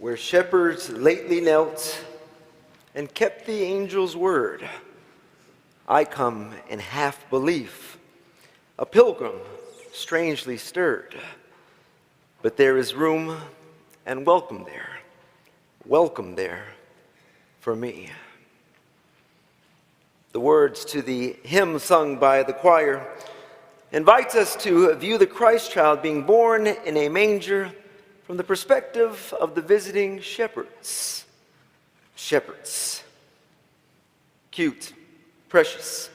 where shepherds lately knelt and kept the angel's word. I come in half belief, a pilgrim strangely stirred. But there is room and welcome there for me. The words to the hymn sung by the choir invites us to view the Christ child being born in a manger from the perspective of the visiting shepherds. Shepherds. Cute, precious.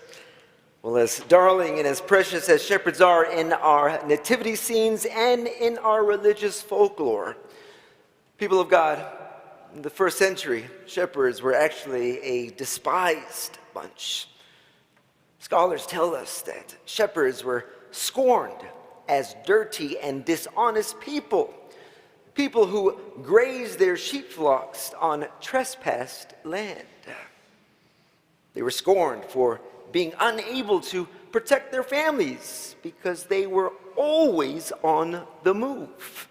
Well, as darling and as precious as shepherds are in our nativity scenes and in our religious folklore, people of God, in the first century, shepherds were actually a despised bunch. Scholars tell us that shepherds were scorned as dirty and dishonest people who grazed their sheep flocks on trespassed land. They were scorned for being unable to protect their families because they were always on the move.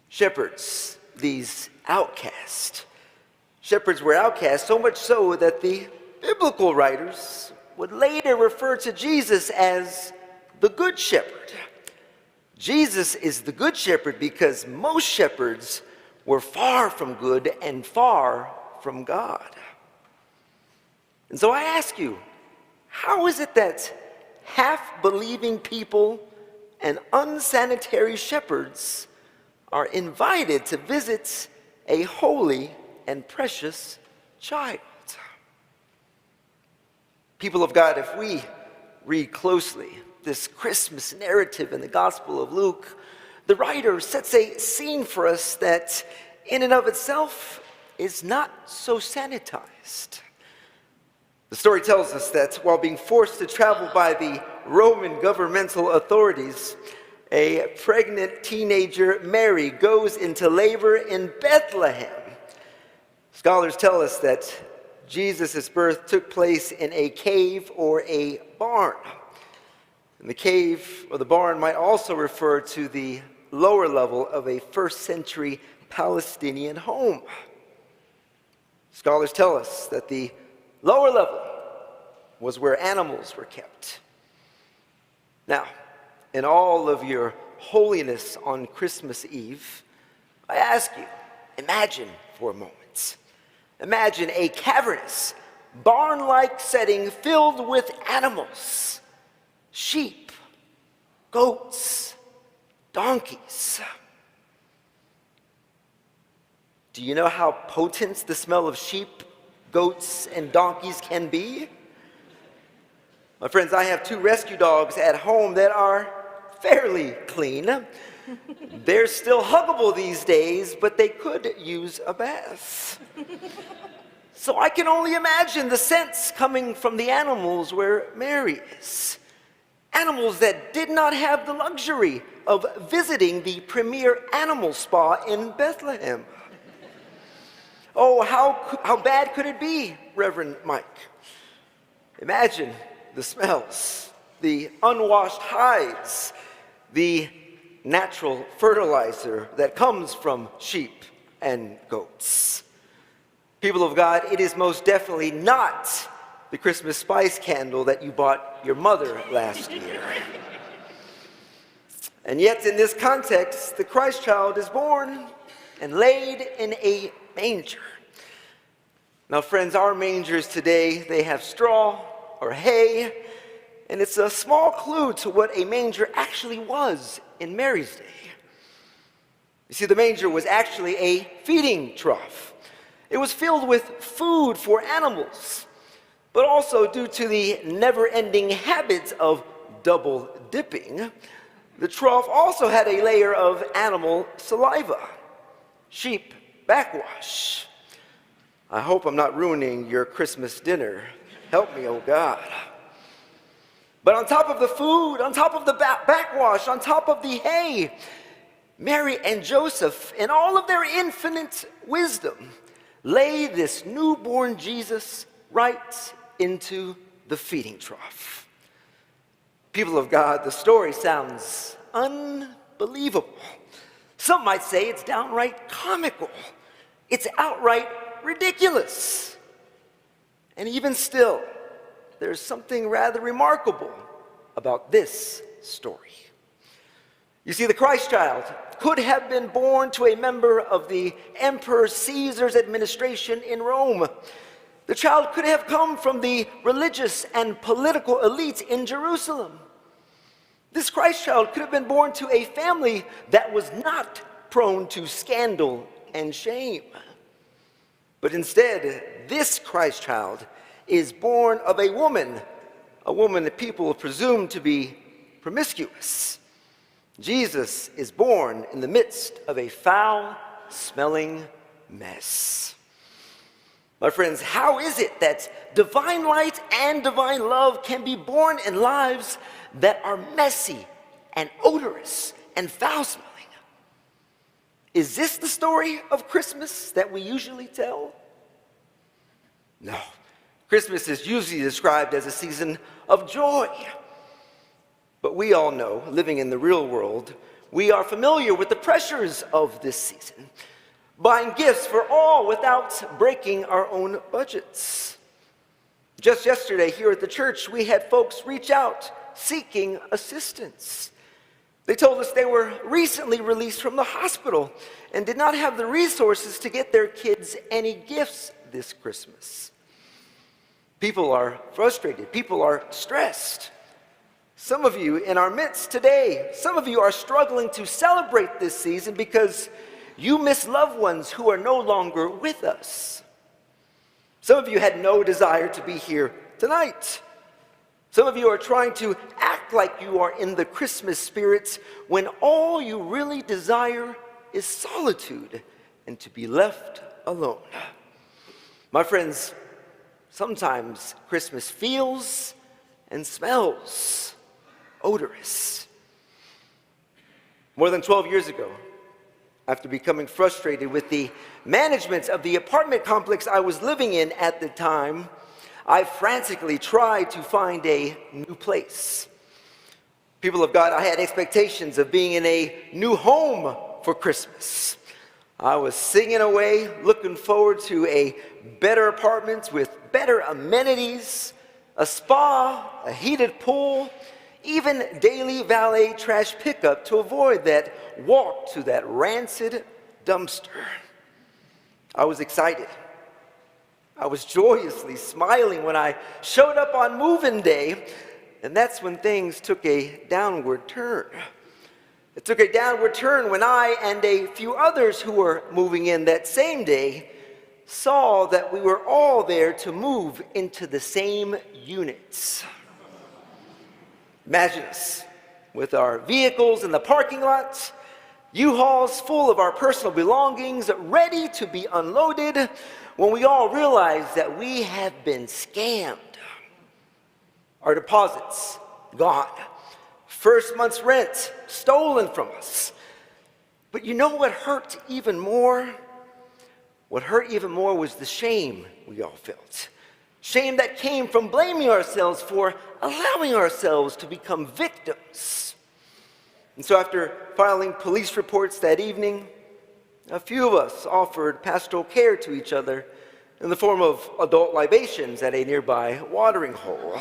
Shepherds, these outcasts. Shepherds were outcasts, so much so that the biblical writers would later refer to Jesus as the Good Shepherd. Jesus is the Good Shepherd because most shepherds were far from good and far from God. And so I ask you, how is it that half-believing people and unsanitary shepherds are invited to visit a holy and precious child? People of God, if we read closely this Christmas narrative in the Gospel of Luke, the writer sets a scene for us that in and of itself is not so sanitized. The story tells us that while being forced to travel by the Roman governmental authorities, a pregnant teenager, Mary, goes into labor in Bethlehem. Scholars tell us that Jesus' birth took place in a cave or a barn. And the cave or the barn might also refer to the lower level of a first century Palestinian home. Scholars tell us that the lower level was where animals were kept. Now, in all of your holiness on Christmas Eve, I ask you, imagine for a moment. Imagine a cavernous, barn-like setting filled with animals, sheep, goats, donkeys. Do you know how potent the smell of sheep, goats, and donkeys can be? My friends, I have 2 rescue dogs at home that are fairly clean. They're still huggable these days, but they could use a bath. So I can only imagine the scents coming from the animals where Mary is. Animals that did not have the luxury of visiting the premier animal spa in Bethlehem. Oh, how bad could it be, Reverend Mike? Imagine the smells, the unwashed hides, the natural fertilizer that comes from sheep and goats. People of God, it is most definitely not the Christmas spice candle that you bought your mother last year. And yet, in this context, the Christ child is born and laid in a manger. Now, friends, our mangers today, they have straw or hay, and it's a small clue to what a manger actually was in Mary's day. You see, the manger was actually a feeding trough. It was filled with food for animals, but also due to the never-ending habits of double dipping, the trough also had a layer of animal saliva, sheep backwash. I hope I'm not ruining your Christmas dinner. Help me, oh God. But on top of the food, on top of the backwash, on top of the hay, Mary and Joseph, in all of their infinite wisdom, lay this newborn Jesus right into the feeding trough. People of God, the story sounds unbelievable. Some might say it's downright comical. It's outright ridiculous. And even still, there's something rather remarkable about this story. You see, the Christ child could have been born to a member of the Emperor Caesar's administration in Rome. The child could have come from the religious and political elites in Jerusalem. This Christ child could have been born to a family that was not prone to scandal and shame. But instead, this Christ child is born of a woman that people presume to be promiscuous. Jesus is born in the midst of a foul-smelling mess. My friends, how is it that divine light and divine love can be born in lives that are messy and odorous and foul-smelling? Is this the story of Christmas that we usually tell? No. Christmas is usually described as a season of joy. But we all know, living in the real world, we are familiar with the pressures of this season. Buying gifts for all without breaking our own budgets. Just yesterday here at the church, we had folks reach out seeking assistance. They told us they were recently released from the hospital and did not have the resources to get their kids any gifts this Christmas. People are frustrated. People are stressed. Some of you in our midst today, some of you are struggling to celebrate this season because you miss loved ones who are no longer with us. Some of you had no desire to be here tonight. Some of you are trying to act like you are in the Christmas spirit when all you really desire is solitude and to be left alone. My friends, sometimes Christmas feels and smells odorous. More than 12 years ago, after becoming frustrated with the management of the apartment complex I was living in at the time, I frantically tried to find a new place. People of God, I had expectations of being in a new home for Christmas. I was singing away, looking forward to a better apartment with better amenities, a spa, a heated pool, even daily valet trash pickup to avoid that walk to that rancid dumpster. I was excited. I was joyously smiling when I showed up on move-in day, and that's when things took a downward turn. It took a downward turn when I and a few others who were moving in that same day saw that we were all there to move into the same units. Imagine us with our vehicles in the parking lot, U-Hauls full of our personal belongings ready to be unloaded, when we all realize that we have been scammed. Our deposits gone. First month's rent stolen from us. But you know what hurt even more? What hurt even more was the shame we all felt. Shame that came from blaming ourselves for allowing ourselves to become victims. And so after filing police reports that evening, a few of us offered pastoral care to each other in the form of adult libations at a nearby watering hole.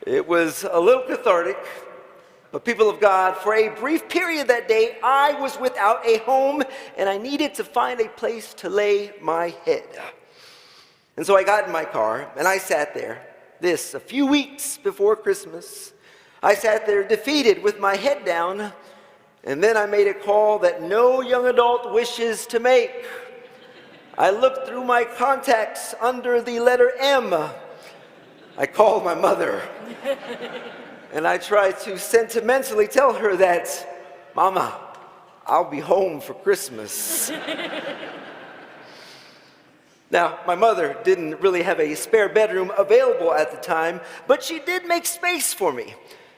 It was a little cathartic, but people of God, for a brief period that day, I was without a home and I needed to find a place to lay my head. And so I got in my car and I sat there, a few weeks before Christmas. I sat there defeated with my head down, and then I made a call that no young adult wishes to make. I looked through my contacts under the letter M. I called my mother, and I tried to sentimentally tell her that, Mama, I'll be home for Christmas. Now, my mother didn't really have a spare bedroom available at the time, but she did make space for me.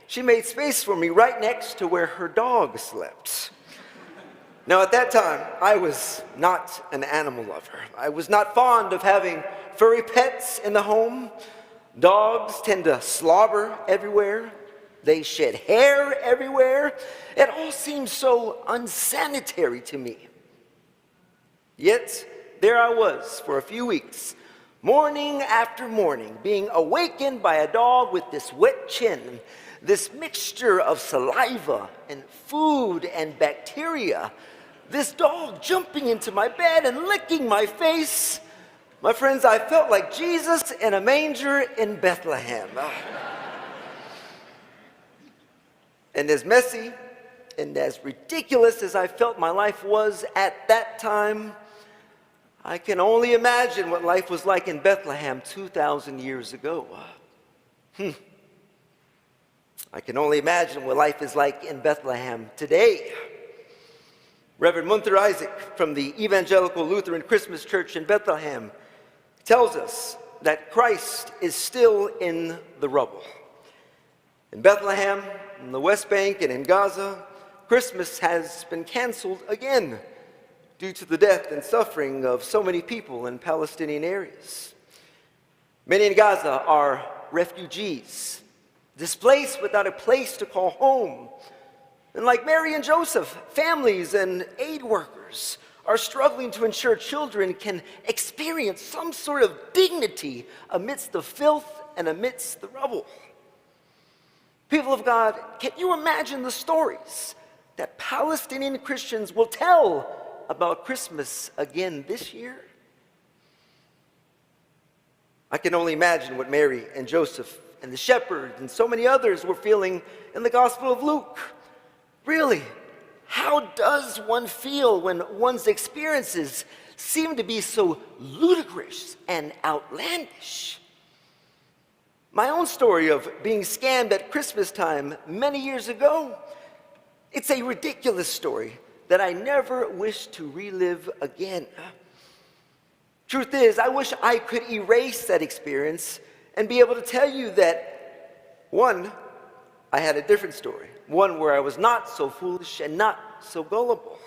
She made space for me right next to where her dog slept. Now, at that time, I was not an animal lover. I was not fond of having furry pets in the home. Dogs tend to slobber everywhere. They shed hair everywhere. It all seemed so unsanitary to me. Yet, there I was for a few weeks, morning after morning, being awakened by a dog with this wet chin, this mixture of saliva and food and bacteria, this dog jumping into my bed and licking my face. My friends, I felt like Jesus in a manger in Bethlehem. And as messy and as ridiculous as I felt my life was at that time, I can only imagine what life was like in Bethlehem 2,000 years ago. I can only imagine what life is like in Bethlehem today. Reverend Munther Isaac from the Evangelical Lutheran Christmas Church in Bethlehem tells us that Christ is still in the rubble. In Bethlehem, in the West Bank, and in Gaza, Christmas has been canceled again due to the death and suffering of so many people in Palestinian areas. Many in Gaza are refugees, displaced without a place to call home. And like Mary and Joseph, families and aid workers are struggling to ensure children can experience some sort of dignity amidst the filth and amidst the rubble. People of God, can you imagine the stories that Palestinian Christians will tell about Christmas again this year? I can only imagine what Mary and Joseph and the shepherds and so many others were feeling in the Gospel of Luke. Really, how does one feel when one's experiences seem to be so ludicrous and outlandish? My own story of being scammed at Christmas time many years ago, it's a ridiculous story that I never wish to relive again. Truth is, I wish I could erase that experience and be able to tell you that, one, I had a different story, one where I was not so foolish and not so gullible.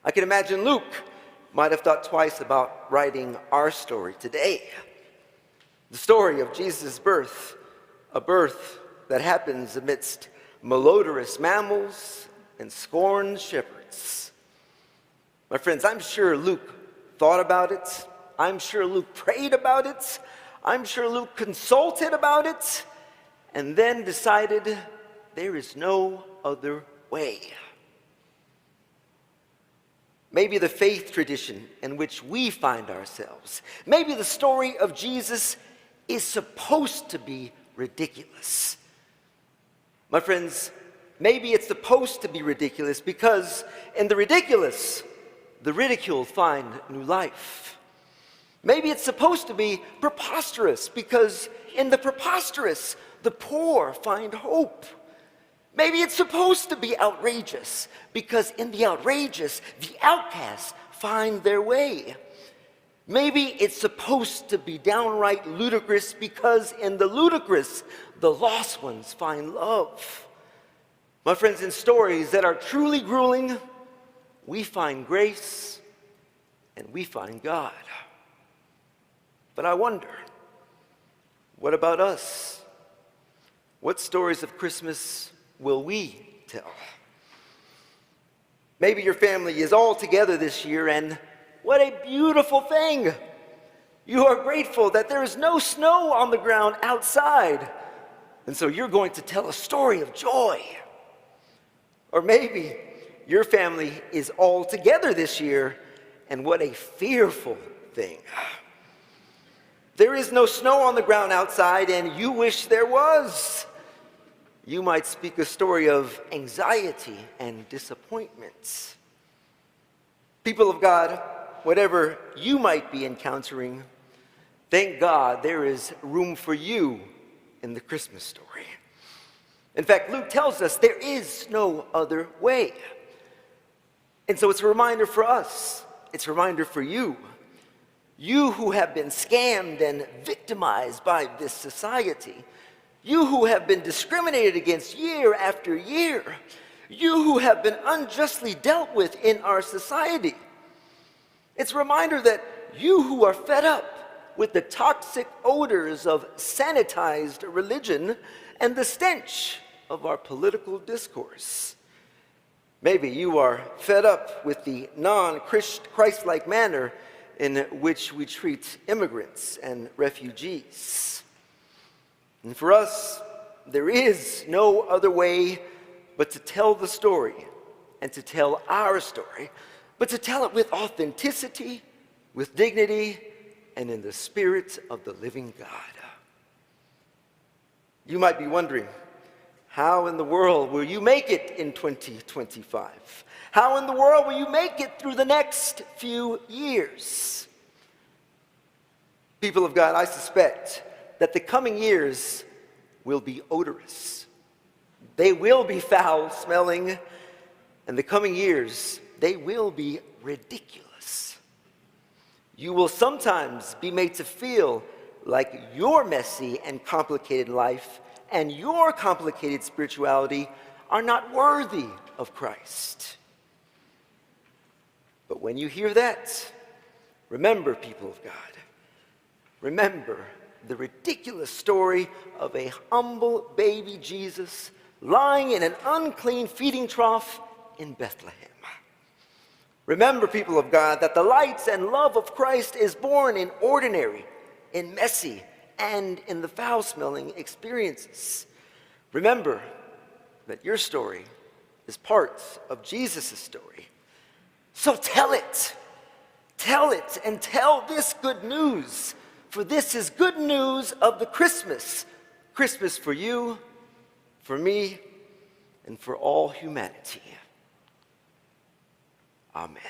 I can imagine Luke might have thought twice about writing our story today. The story of Jesus' birth, a birth that happens amidst malodorous mammals and scorned shepherds. My friends, I'm sure Luke thought about it. I'm sure Luke prayed about it. I'm sure Luke consulted about it and then decided there is no other way. Maybe the faith tradition in which we find ourselves, maybe the story of Jesus is supposed to be ridiculous. My friends, maybe it's supposed to be ridiculous because in the ridiculous, the ridiculed find new life. Maybe it's supposed to be preposterous because in the preposterous, the poor find hope. Maybe it's supposed to be outrageous because in the outrageous, the outcasts find their way. Maybe it's supposed to be downright ludicrous because in the ludicrous, the lost ones find love. My friends, in stories that are truly grueling, we find grace and we find God. But I wonder, what about us? What stories of Christmas will we tell? Maybe your family is all together this year, and what a beautiful thing. You are grateful that there is no snow on the ground outside, and so you're going to tell a story of joy. Or maybe your family is all together this year, and what a fearful thing. There is no snow on the ground outside, and you wish there was. You might speak a story of anxiety and disappointment. People of God, whatever you might be encountering, thank God there is room for you in the Christmas story. In fact, Luke tells us there is no other way. And so it's a reminder for us. It's a reminder for you. You who have been scammed and victimized by this society. You who have been discriminated against year after year. You who have been unjustly dealt with in our society. It's a reminder that you who are fed up with the toxic odors of sanitized religion and the stench of our political discourse. Maybe you are fed up with the non-Christ-like manner in which we treat immigrants and refugees. And for us, there is no other way but to tell the story and to tell our story, but to tell it with authenticity, with dignity, and in the spirit of the living God. You might be wondering, how in the world will you make it in 2025? How in the world will you make it through the next few years? People of God, I suspect that the coming years will be odorous. They will be foul-smelling, and the coming years, they will be ridiculous. You will sometimes be made to feel like your messy and complicated life and your complicated spirituality are not worthy of Christ. But when you hear that, remember, people of God, remember the ridiculous story of a humble baby Jesus lying in an unclean feeding trough in Bethlehem. Remember, people of God, that the light and love of Christ is born in ordinary, in messy, and in the foul-smelling experiences. Remember that your story is part of Jesus' story. So tell it, and tell this good news, for this is good news of the Christmas for you, for me, and for all humanity. Amen.